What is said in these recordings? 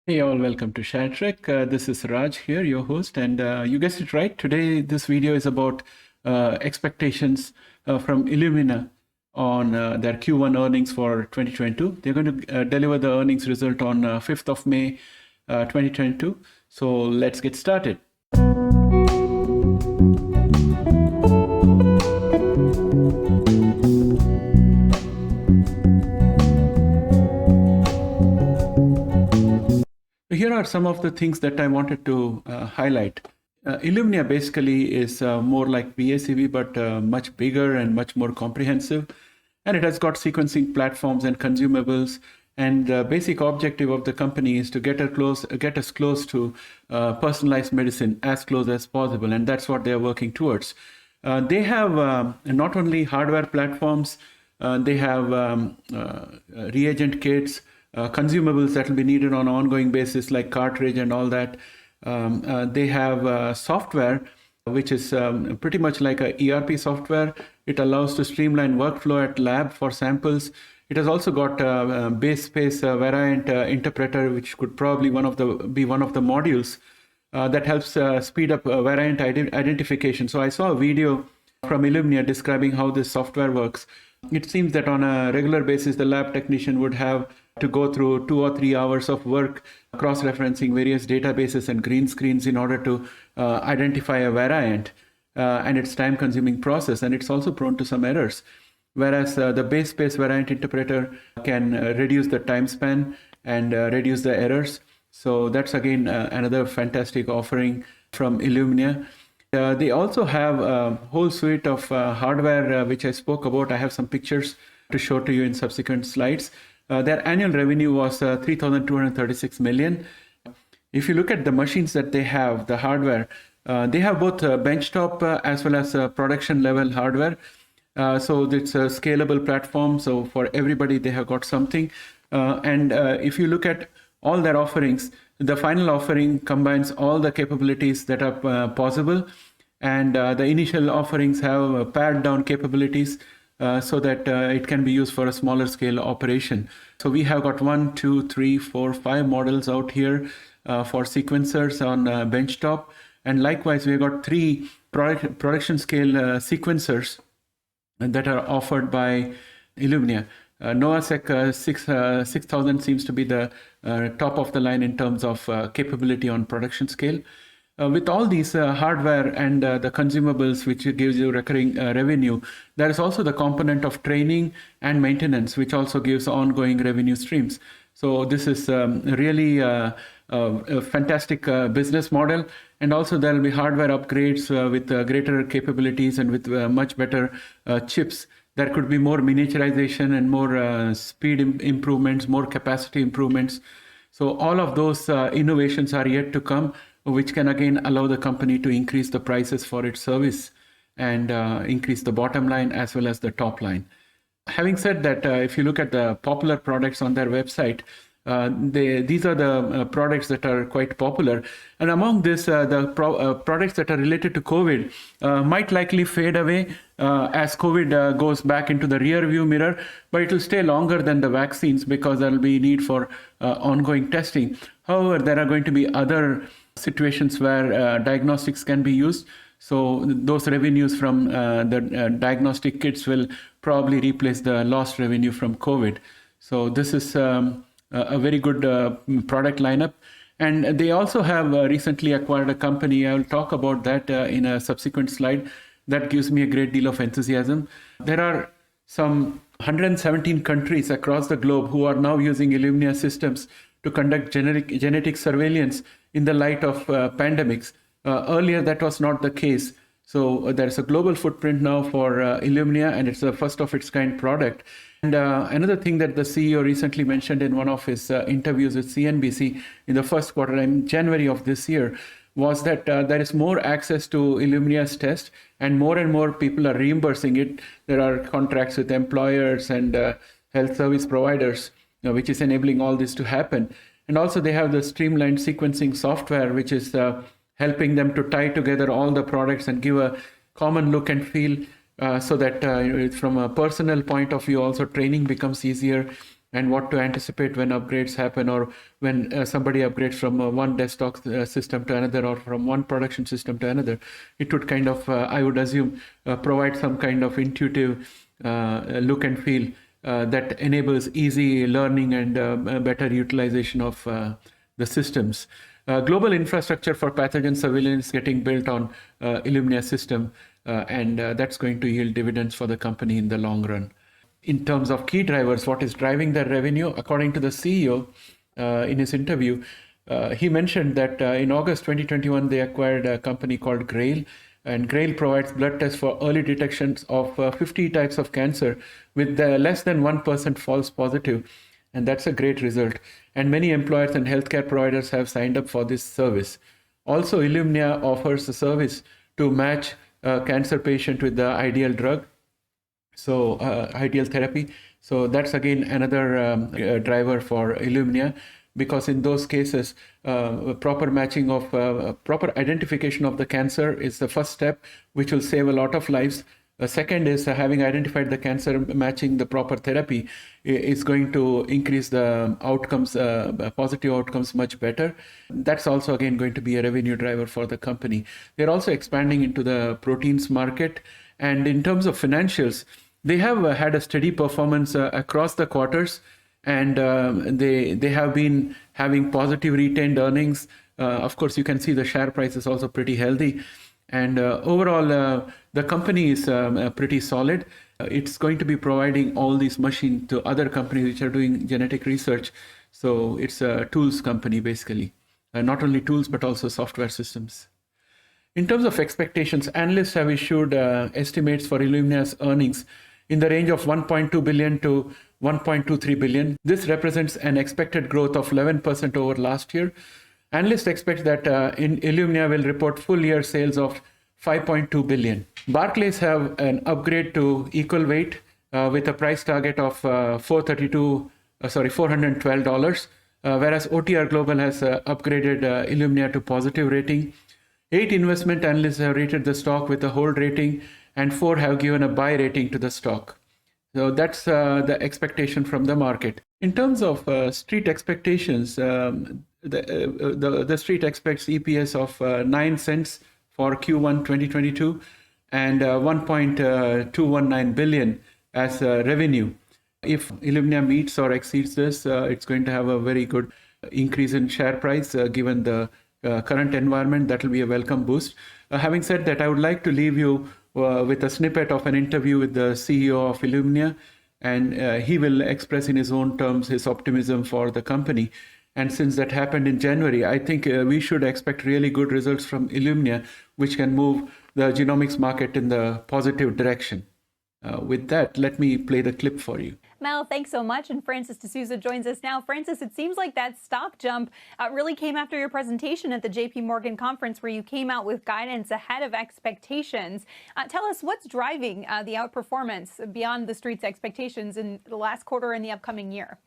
Hey all, welcome to ShareTreck. This is Raj here, your host, and you guessed it right. Today, this video is about expectations from Illumina on their Q1 earnings for 2022. They're going to deliver the earnings result on 5th of May 2022. So let's get started. Here are some of the things that I wanted to highlight. Illumina basically is more like VACV, but much bigger and much more comprehensive. And it has got sequencing platforms and consumables. And the basic objective of the company is to get us close to personalized medicine, as close as possible. And that's what they're working towards. They have not only hardware platforms, they have reagent kits, consumables that will be needed on an ongoing basis, like cartridge and all that. They have software, which is pretty much like a ERP software. It allows to streamline workflow at lab for samples. It has also got base space variant interpreter, which could probably be one of the modules that helps speed up variant identification. So I saw a video from Illumina describing how this software works. It seems that on a regular basis, the lab technician would have to go through 2 or 3 hours of work cross-referencing various databases and green screens in order to identify a variant, and it's time-consuming process, and it's also prone to some errors. Whereas the base space variant interpreter can reduce the time span and reduce the errors. So that's again another fantastic offering from Illumina. They also have a whole suite of hardware, which I spoke about. I have some pictures to show to you in subsequent slides. Their annual revenue was 3,236 million. If you look at the machines that they have, the hardware, they have both benchtop as well as production level hardware. So it's a scalable platform. So for everybody, they have got something. And if you look at all their offerings, the final offering combines all the capabilities that are possible. And the initial offerings have pared down capabilities so that it can be used for a smaller scale operation. So we have got 1, 2, 3, 4, 5 models out here for sequencers on benchtop. And likewise, we've got 3 production scale sequencers that are offered by Illumina. NovaSec 6000 seems to be the top of the line in terms of capability on production scale. With all these hardware and the consumables, which gives you recurring revenue, there is also the component of training and maintenance, which also gives ongoing revenue streams. So this is really a fantastic business model. And also there will be hardware upgrades with greater capabilities and with much better chips. There could be more miniaturization and more speed improvements, more capacity improvements. So all of those innovations are yet to come, which can again allow the company to increase the prices for its service and increase the bottom line as well as the top line. Having said that, if you look at the popular products on their website, these are the products that are quite popular. And among this, the products that are related to COVID might likely fade away as COVID goes back into the rear view mirror, but it will stay longer than the vaccines because there will be need for ongoing testing. However, there are going to be other situations where diagnostics can be used. So those revenues from the diagnostic kits will probably replace the lost revenue from COVID. So this is a very good product lineup. And they also have recently acquired a company. I will talk about that in a subsequent slide. That gives me a great deal of enthusiasm. There are some 117 countries across the globe who are now using Illumina systems to conduct genetic surveillance in the light of pandemics. Earlier, that was not the case. So there's a global footprint now for Illumina, and it's the first of its kind product. And another thing that the CEO recently mentioned in one of his interviews with CNBC in the first quarter in January of this year was that there is more access to Illumina's test, and more people are reimbursing it. There are contracts with employers and health service providers, which is enabling all this to happen. And also they have the streamlined sequencing software, which is helping them to tie together all the products and give a common look and feel so that from a personal point of view, also training becomes easier. and what to anticipate when upgrades happen, or when somebody upgrades from one desktop system to another, or from one production system to another. It would kind of, I would assume, provide some kind of intuitive look and feel that enables easy learning and better utilization of the systems. Global infrastructure for pathogen surveillance getting built on Illumina system, and that's going to yield dividends for the company in the long run. In terms of key drivers, what is driving their revenue? According to the CEO in his interview, he mentioned that in August 2021, they acquired a company called Grail, and Grail provides blood tests for early detections of 50 types of cancer with less than 1% false positive. And that's a great result. And many employers and healthcare providers have signed up for this service. Also, Illumina offers a service to match a cancer patient with the ideal drug. So ideal therapy. So that's again another driver for Illumina, because in those cases, proper matching of proper identification of the cancer is the first step, which will save a lot of lives. Second is having identified the cancer, matching the proper therapy is going to increase the outcomes, positive outcomes much better. That's also again going to be a revenue driver for the company. They're also expanding into the proteins market. And in terms of financials, they have had a steady performance across the quarters, and they have been having positive retained earnings. Of course, you can see the share price is also pretty healthy. And overall, the company is pretty solid. It's going to be providing all these machines to other companies which are doing genetic research. So it's a tools company, basically. Not only tools, but also software systems. In terms of expectations, analysts have issued estimates for Illumina's earnings in the range of 1.2 billion to 1.23 billion. This represents an expected growth of 11% over last year. Analysts expect that Illumina will report full year sales of 5.2 billion. Barclays have an upgrade to equal weight with a price target of $412, whereas OTR Global has upgraded Illumina to positive rating. 8 investment analysts have rated the stock with a hold rating, and 4 have given a buy rating to the stock. So that's the expectation from the market. In terms of street expectations, the street expects EPS of 9 cents for Q1 2022 and 1.219 billion as revenue. If Illumina meets or exceeds this, it's going to have a very good increase in share price given the current environment. That will be a welcome boost. Having said that, I would like to leave you with a snippet of an interview with the CEO of Illumina, and he will express in his own terms his optimism for the company. And since that happened in January, I think we should expect really good results from Illumina, which can move the genomics market in the positive direction. With that, let me play the clip for you. Mel, thanks so much. And Francis D'Souza joins us now. Francis, it seems like that stock jump really came after your presentation at the JP Morgan conference, where you came out with guidance ahead of expectations. Tell us what's driving the outperformance beyond the street's expectations in the last quarter and the upcoming year.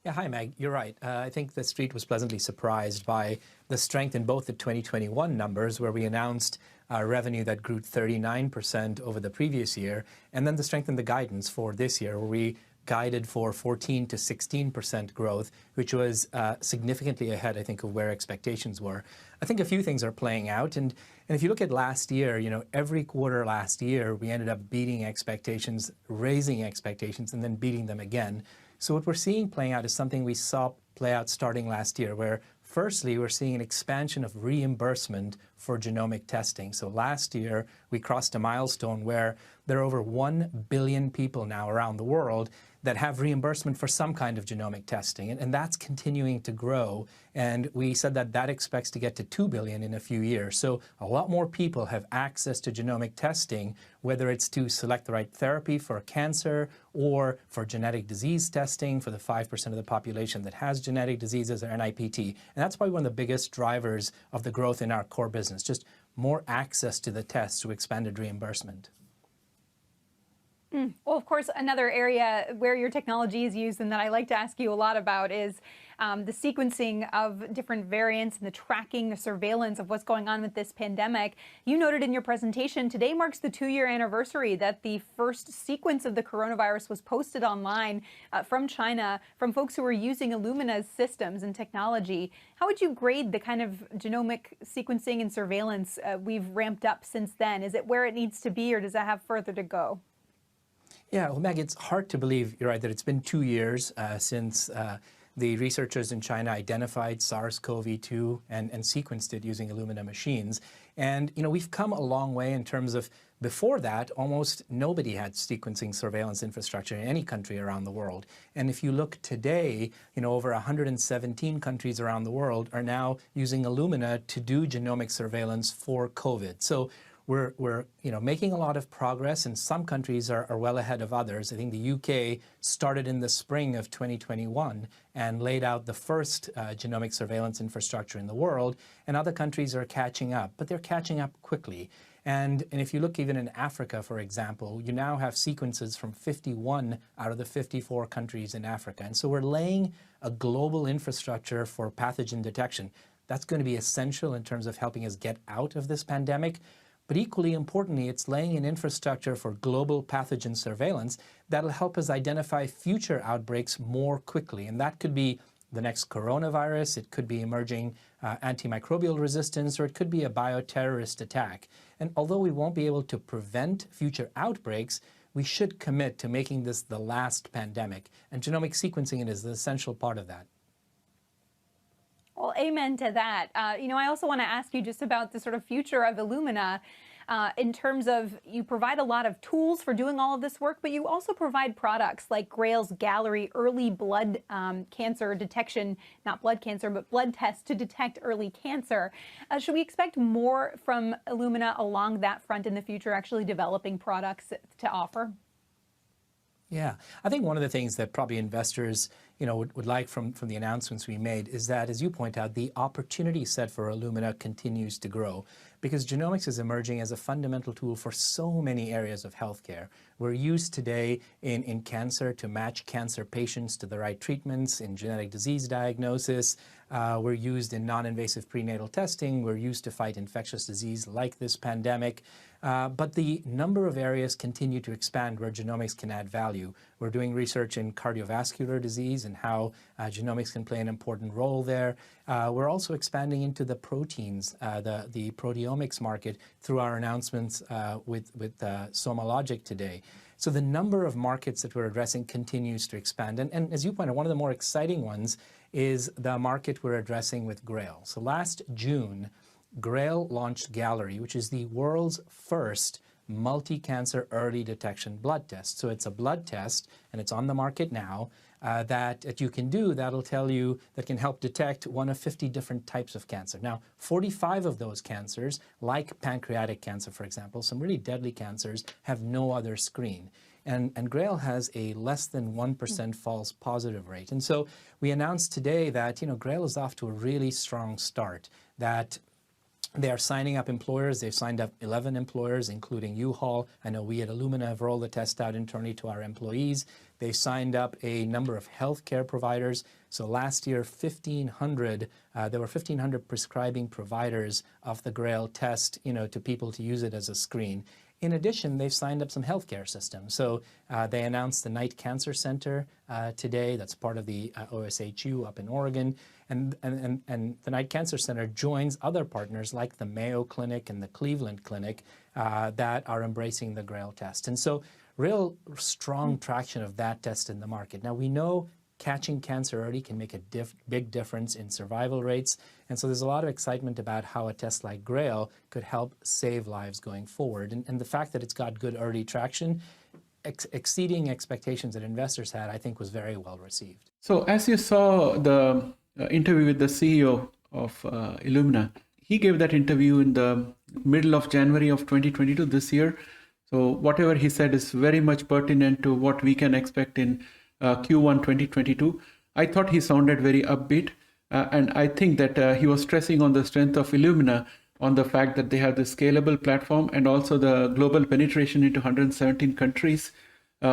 Yeah, hi, Meg. You're right. I think the street was pleasantly surprised by the strength in both the 2021 numbers, where we announced revenue that grew 39% over the previous year, and then the strength in the guidance for this year, where we guided for 14 to 16% growth, which was significantly ahead, I think, of where expectations were. I think a few things are playing out, and if you look at last year, every quarter last year, we ended up beating expectations, raising expectations, and then beating them again. So what we're seeing playing out is something we saw play out starting last year, where firstly, we're seeing an expansion of reimbursement for genomic testing. So last year, we crossed a milestone where there are over 1 billion people now around the world that have reimbursement for some kind of genomic testing. And that's continuing to grow. And we said that that expects to get to 2 billion in a few years. So a lot more people have access to genomic testing, whether it's to select the right therapy for cancer or for genetic disease testing for the 5% of the population that has genetic diseases or NIPT. And that's probably one of the biggest drivers of the growth in our core business, just more access to the tests through expanded reimbursement. Well, of course, another area where your technology is used and that I like to ask you a lot about is the sequencing of different variants and the tracking, the surveillance of what's going on with this pandemic. You noted in your presentation, today marks the 2-year anniversary that the first sequence of the coronavirus was posted online from China, from folks who were using Illumina's systems and technology. How would you grade the kind of genomic sequencing and surveillance we've ramped up since then? Is it where it needs to be, or does that have further to go? Yeah, well, Meg, it's hard to believe, you're right, that it's been 2 years since the researchers in China identified SARS-CoV-2 and sequenced it using Illumina machines. And, we've come a long way in terms of, before that, almost nobody had sequencing surveillance infrastructure in any country around the world. And if you look today, over 117 countries around the world are now using Illumina to do genomic surveillance for COVID. So we're making a lot of progress, and some countries are well ahead of others. I think the UK started in the spring of 2021 and laid out the first genomic surveillance infrastructure in the world, and other countries are catching up, but they're catching up quickly. And if you look even in Africa, for example, you now have sequences from 51 out of the 54 countries in Africa. And so we're laying a global infrastructure for pathogen detection. That's going to be essential in terms of helping us get out of this pandemic. But equally importantly, it's laying an infrastructure for global pathogen surveillance that'll help us identify future outbreaks more quickly. And that could be the next coronavirus, it could be emerging antimicrobial resistance, or it could be a bioterrorist attack. And although we won't be able to prevent future outbreaks, we should commit to making this the last pandemic. And genomic sequencing is an essential part of that. Well, amen to that. I also want to ask you just about the sort of future of Illumina in terms of you provide a lot of tools for doing all of this work, but you also provide products like Grail's Gallery early blood cancer detection, not blood cancer, but blood tests to detect early cancer. Should we expect more from Illumina along that front in the future, actually developing products to offer? Yeah, I think one of the things that probably investors would like from the announcements we made is that, as you point out, the opportunity set for Illumina continues to grow, because genomics is emerging as a fundamental tool for so many areas of healthcare. We're used today in cancer to match cancer patients to the right treatments, in genetic disease diagnosis. We're used in non-invasive prenatal testing. We're used to fight infectious disease like this pandemic. But the number of areas continue to expand where genomics can add value. We're doing research in cardiovascular disease and how genomics can play an important role there. We're also expanding into the proteins, the proteomics market, through our announcements with SomaLogic today. So the number of markets that we're addressing continues to expand. And as you pointed out, one of the more exciting ones is the market we're addressing with Grail. So last June, Grail launched Gallery, which is the world's first multi-cancer early detection blood test. So it's a blood test, and it's on the market now, that you can do that'll tell you, that can help detect one of 50 different types of cancer. Now, 45 of those cancers, like pancreatic cancer, for example, some really deadly cancers, have no other screen. And Grail has a less than 1% false positive rate. And so we announced today that, Grail is off to a really strong start, that they are signing up employers. They've signed up 11 employers, including U-Haul. I know we at Illumina have rolled the test out internally to our employees. They signed up a number of healthcare providers. So last year, there were 1,500 prescribing providers of the Grail test, to people to use it as a screen. In addition, they've signed up some healthcare systems. So they announced the Knight Cancer Center today. That's part of the OSHU up in Oregon. And the Knight Cancer Center joins other partners like the Mayo Clinic and the Cleveland Clinic that are embracing the Grail test. And so real strong traction of that test in the market. Now, we know catching cancer early can make a big difference in survival rates. And so there's a lot of excitement about how a test like Grail could help save lives going forward. And the fact that it's got good early traction, exceeding expectations that investors had, I think was very well received. So as you saw the interview with the CEO of Illumina, he gave that interview in the middle of January of 2022 this year. So whatever he said is very much pertinent to what we can expect in Q1 2022. I thought he sounded very upbeat, and I think that he was stressing on the strength of Illumina, on the fact that they have the scalable platform and also the global penetration into 117 countries,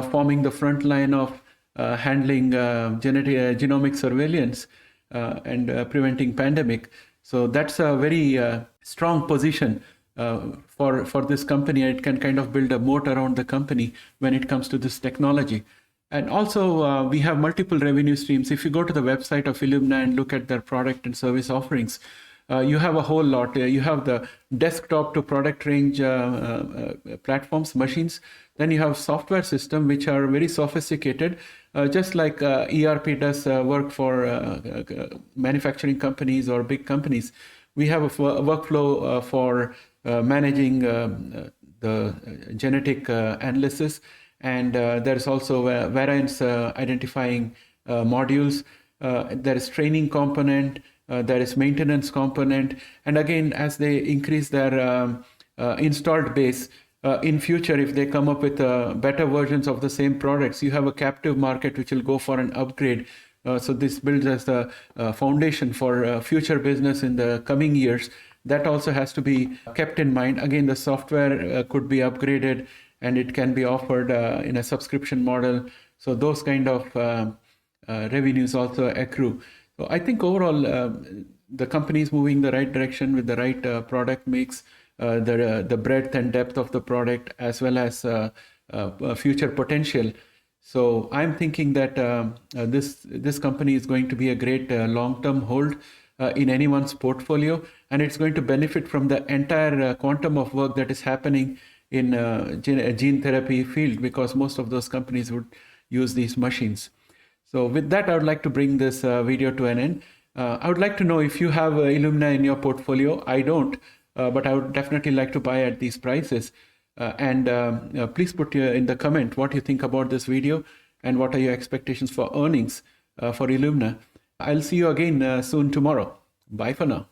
forming the front line of handling genomic surveillance. and preventing pandemic. So that's a very strong position for this company. It can kind of build a moat around the company when it comes to this technology. And also, we have multiple revenue streams. If you go to the website of Illumina and look at their product and service offerings, you have a whole lot. You have the desktop to product range platforms, machines. Then you have software system, which are very sophisticated, just like ERP does work for manufacturing companies or big companies. We have a workflow for managing the genetic analysis. And there is also variance identifying modules. There is training component. There is maintenance component. And again, as they increase their installed base, in future, if they come up with better versions of the same products, you have a captive market which will go for an upgrade. So this builds as the foundation for future business in the coming years. That also has to be kept in mind. Again, the software could be upgraded and it can be offered in a subscription model. So those kind of revenues also accrue. So I think overall, the company is moving the right direction with the right product mix, the breadth and depth of the product, as well as future potential. So I'm thinking that this company is going to be a great long-term hold in anyone's portfolio, and it's going to benefit from the entire quantum of work that is happening in gene therapy field, because most of those companies would use these machines. So with that, I would like to bring this video to an end. I would like to know if you have Illumina in your portfolio. I don't, but I would definitely like to buy at these prices. Please put in the comment what you think about this video and what are your expectations for earnings for Illumina. I'll see you again soon tomorrow. Bye for now.